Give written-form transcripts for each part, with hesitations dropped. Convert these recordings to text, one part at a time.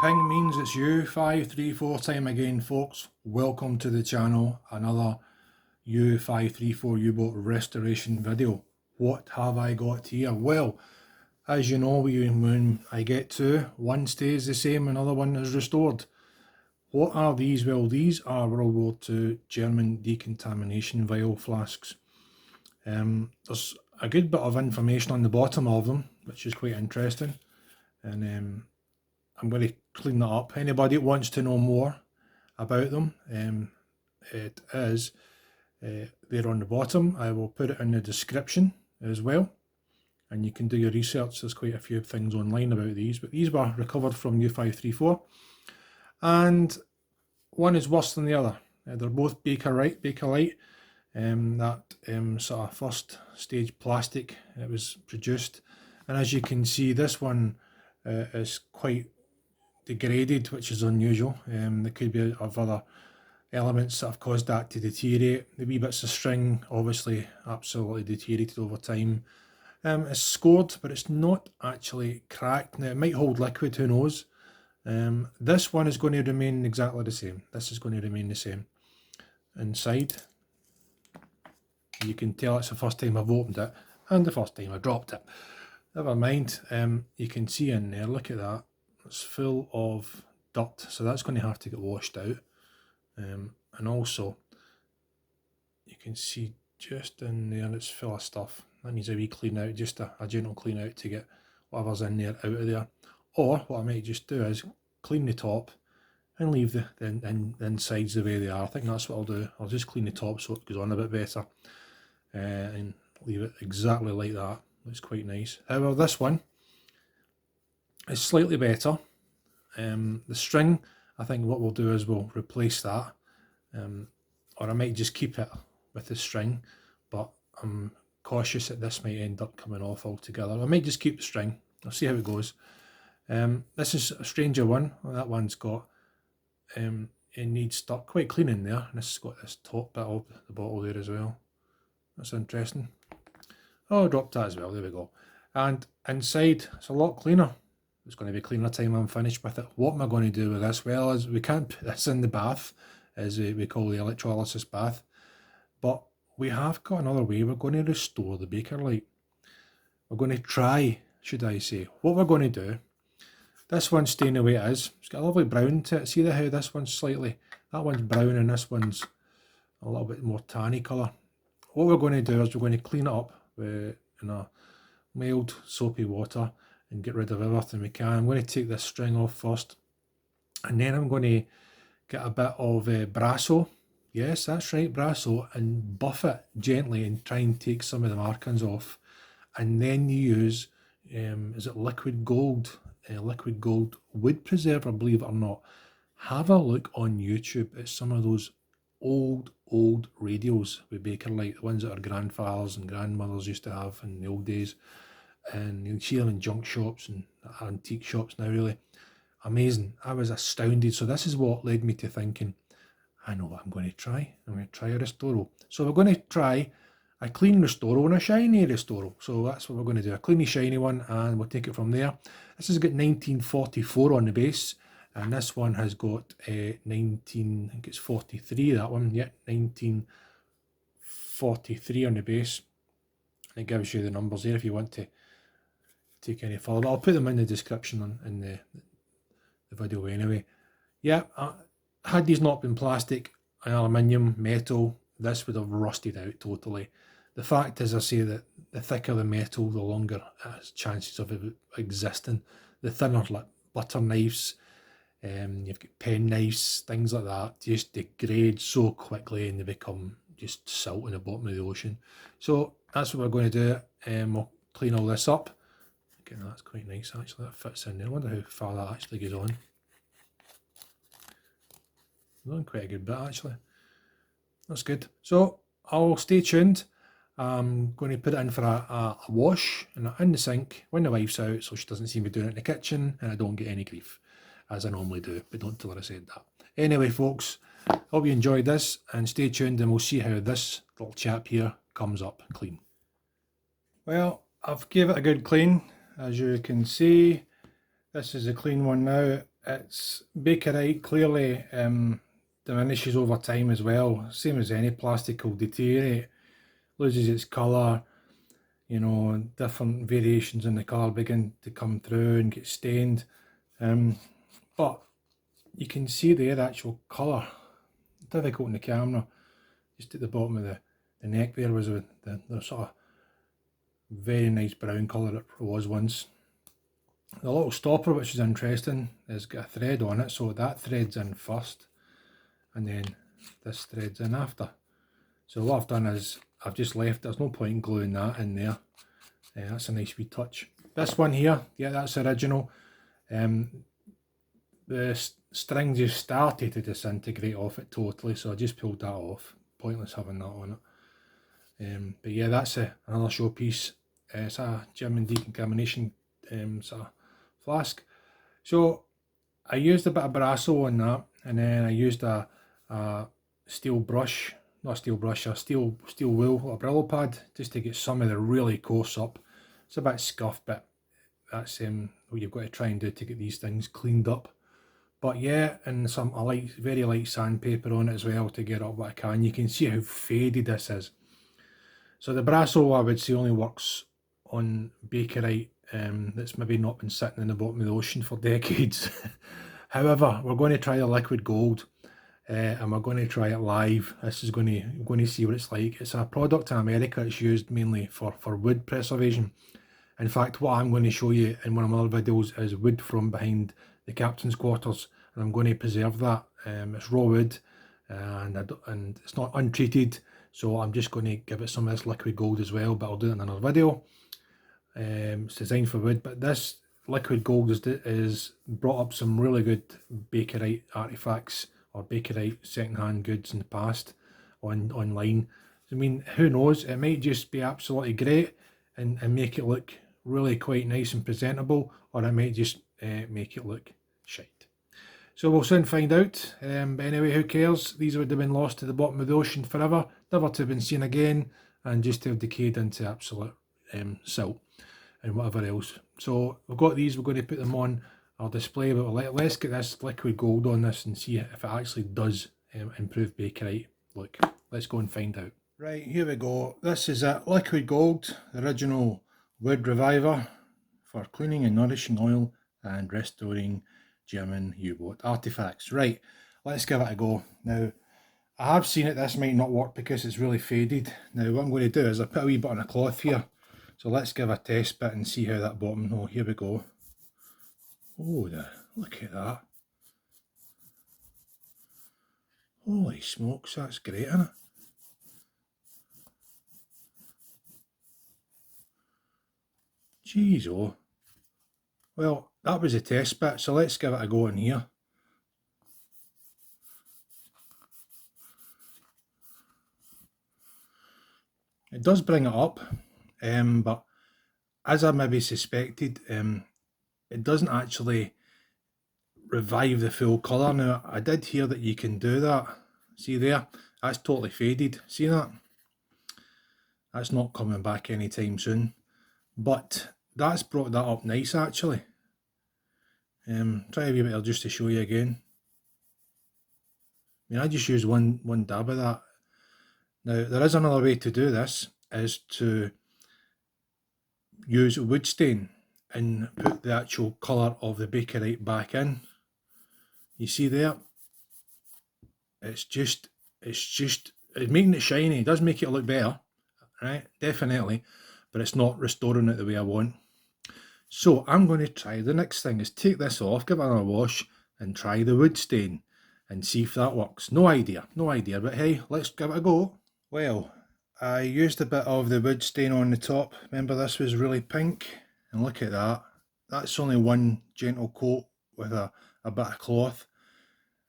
ping means it's U534 time again, folks. Welcome to the channel. Another U534 U-boat restoration video. What have I got here? Well, as you know, when I get to, one stays the same, another one is restored. What are these? Well, these are World War II German decontamination vial flasks. There's a good bit of information on the bottom of them, which is quite interesting. And I'm going to clean that up. Anybody that wants to know more about them, it is there on the bottom. I will put it in the description as well, and you can do your research. There's quite a few things online about these, but these were recovered from U534, and one is worse than the other. They're both Bakelite, that sort of first stage plastic. It was produced, and as you can see, this one is quite degraded, which is unusual. There could be of other elements that have caused that to deteriorate. The wee bits of string obviously absolutely deteriorated over time. It's scored, but it's not actually cracked. Now it might hold liquid, who knows. This one is going to remain exactly the same. This is going to remain the same. Inside, you can tell it's the first time I've opened it and the first time I dropped it. Never mind. You can see in there, look at that. It's full of dirt, so that's going to have to get washed out. And also, you can see just in there it's full of stuff. That needs a wee clean out, just a gentle clean out to get whatever's in there out of there. Or what I might just do is clean the top and leave the insides the way they are. I think that's what I'll do. I'll just clean the top so it goes on a bit better, and leave it exactly like that. Looks quite nice. However, this one is slightly better. The string, I think what we'll do is we'll replace that, or I might just keep it with the string, but I'm cautious that this might end up coming off altogether. I might just keep the string. I'll see how it goes. This is a stranger one. Well, that one's got, it needs stuck quite clean in there, and this has got this top bit of the bottle there as well. That's interesting. Oh, I dropped that as well. There we go. And inside, it's a lot cleaner. It's going to be cleaner time I'm finished with it. What am I going to do with this? Well, as we can't put this in the bath, as we call the electrolysis bath, but we have got another way. We're going to restore the Bakelite. We're going to try, should I say. What we're going to do, this one's staying the way it is. It's got a lovely brown to it. See how this one's slightly, that one's brown and this one's a little bit more tanny colour. What we're going to do is we're going to clean it up in a mild soapy water and get rid of everything we can. I'm going to take this string off first, and then I'm going to get a bit of Brasso. Yes, that's right, Brasso, and buff it gently and try and take some of the markings off. And then you use, is it liquid gold? Liquid gold wood preserver, believe it or not. Have a look on YouTube at some of those old radios with Bakelite, the ones that our grandfathers and grandmothers used to have in the old days. And you see them in junk shops and antique shops now, really. Amazing. I was astounded. So this is what led me to thinking, I know what I'm going to try. I'm going to try a Restoro. So we're going to try a clean Restoro and a shiny Restoro. So that's what we're going to do. A cleany shiny one, and we'll take it from there. This has got 1944 on the base, and this one has got 19, I think it's 43, that one. Yeah, 1943 on the base. And it gives you the numbers there if you want to take any further, but I'll put them in the description in the video anyway. Yeah, had these not been plastic and aluminium, metal, this would have rusted out totally. The fact is, I say that the thicker the metal, the longer its chances of it existing. The thinner, like butter knives, you've got pen knives, things like that, just degrade so quickly and they become just silt in the bottom of the ocean. So that's what we're going to do. We'll clean all this up. Okay, that's quite nice actually, that fits in there. I wonder how far that actually goes on. Going quite a good bit actually. That's good. So I'll stay tuned. I'm going to put it in for a wash in the sink when the wife's out, so she doesn't see me doing it in the kitchen and I don't get any grief, as I normally do, but don't tell her I said that. Anyway folks, hope you enjoyed this, and stay tuned and we'll see how this little chap here comes up clean. Well, I've gave it a good clean. As you can see, this is a clean one now. It's Bakelite clearly diminishes over time as well. Same as any plastic will deteriorate, loses its colour, you know, different variations in the colour begin to come through and get stained. But you can see there the actual colour. Difficult in the camera. Just at the bottom of the neck there was the sort of very nice brown colour it was once. The little stopper, which is interesting, has got a thread on it, so that thread's in first and then this thread's in after. So what I've done is I've just left, there's no point in gluing that in there. That's a nice wee touch. This one here, yeah, that's original. The string just started to disintegrate off it totally, so I just pulled that off. Pointless having that on it. But yeah, that's another showpiece. It's a German decontamination sort of flask. So I used a bit of Brasso on that, and then I used a steel brush, not a steel brush, a steel wool, a Brillo pad, just to get some of the really coarse up. It's a bit scuffed, but that's what you've got to try and do to get these things cleaned up. But yeah, and some very light sandpaper on it as well to get up what I can. You can see how faded this is. So the Brasso, I would say, only works on Bakelite that's maybe not been sitting in the bottom of the ocean for decades. However, we're going to try the liquid gold, and we're going to try it live. This is going to see what it's like. It's a product in America. It's used mainly for wood preservation. In fact, what I'm going to show you in one of my other videos is wood from behind the captain's quarters, and I'm going to preserve that. It's raw wood, and it's not untreated, so I'm just going to give it some of this liquid gold as well, but I'll do it in another video. It's designed for wood, but this liquid gold is brought up some really good Bakelite artifacts or Bakelite second-hand goods in the past online. I mean, who knows, it might just be absolutely great and make it look really quite nice and presentable, or it might just make it look shite. So we'll soon find out. But anyway, who cares? These would have been lost to the bottom of the ocean forever, never to have been seen again, and just to have decayed into absolute silt and whatever else. So we've got these, we're going to put them on our display, but let's get this liquid gold on this and see if it actually does improve Bakelite look. Let's go and find out. Right, here we go. This is it, liquid gold, the original wood reviver for cleaning and nourishing oil and restoring German U-boat artifacts. Right, let's give it a go. Now, I have seen it, this might not work because it's really faded. Now, what I'm going to do is I put a wee bit on a cloth here. So let's give a test bit and see how that bottom, oh, here we go. Oh, look at that. Holy smokes, that's great, isn't it? Jeez, oh. Well, that was a test bit, so let's give it a go in here. It does bring it up, but as I maybe suspected, it doesn't actually revive the full colour. Now, I did hear that you can do that. See there? That's totally faded. See that? That's not coming back anytime soon. But that's brought that up nice, actually. Try a wee bit just to show you again. I mean, I just used one dab of that. Now, there is another way to do this, is to use wood stain and put the actual colour of the Bakelite back in. You see there? It's making it shiny. It does make it look better, right? Definitely, but it's not restoring it the way I want. So I'm going to try, the next thing is take this off, give it another wash, and try the wood stain and see if that works. No idea, but hey, let's give it a go. Well, I used a bit of the wood stain on the top. Remember, this was really pink, and look at that. That's only one gentle coat with a bit of cloth,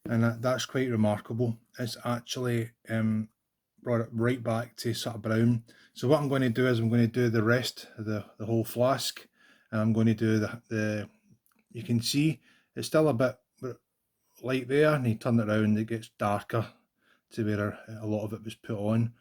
and that's quite remarkable. It's actually brought it right back to sort of brown. So what I'm going to do is I'm going to do the rest of the whole flask, and I'm going to do the you can see it's still a bit light there, and you turn it around, it gets darker to where a lot of it was put on.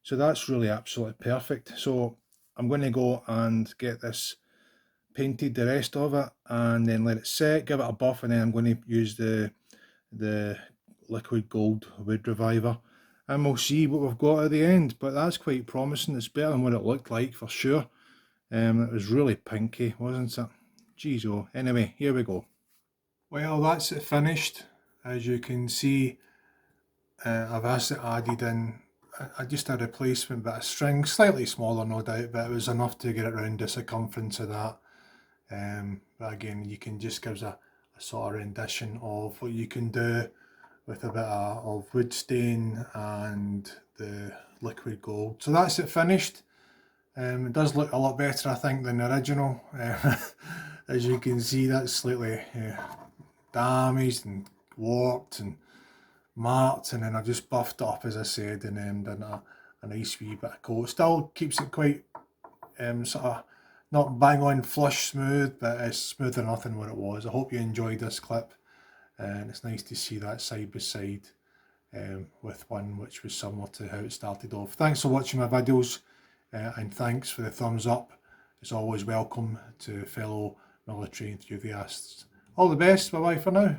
So that's really absolutely perfect. So I'm going to go and get this painted the rest of it and then let it set, give it a buff, and then I'm going to use the liquid gold wood reviver, and we'll see what we've got at the end. But that's quite promising. It's better than what it looked like for sure. It was really pinky, wasn't it? Jeez, oh. Anyway, here we go. Well, that's it finished. As you can see, I've actually added in just a replacement bit of string, slightly smaller no doubt, but it was enough to get it around the circumference of that. But again, you can just give a sort of rendition of what you can do with a bit of wood stain and the liquid gold. So that's it finished. It does look a lot better, I think, than the original. As you can see, that's slightly damaged and warped and marked, and then I've just buffed it up, as I said, and then done a nice wee bit of coat. Still keeps it quite sort of not bang on flush smooth, but it's smoother enough than what it was. I hope you enjoyed this clip, and it's nice to see that side by side with one which was similar to how it started off. Thanks for watching my videos, and thanks for the thumbs up. It's always welcome to fellow military enthusiasts. All the best, bye bye for now.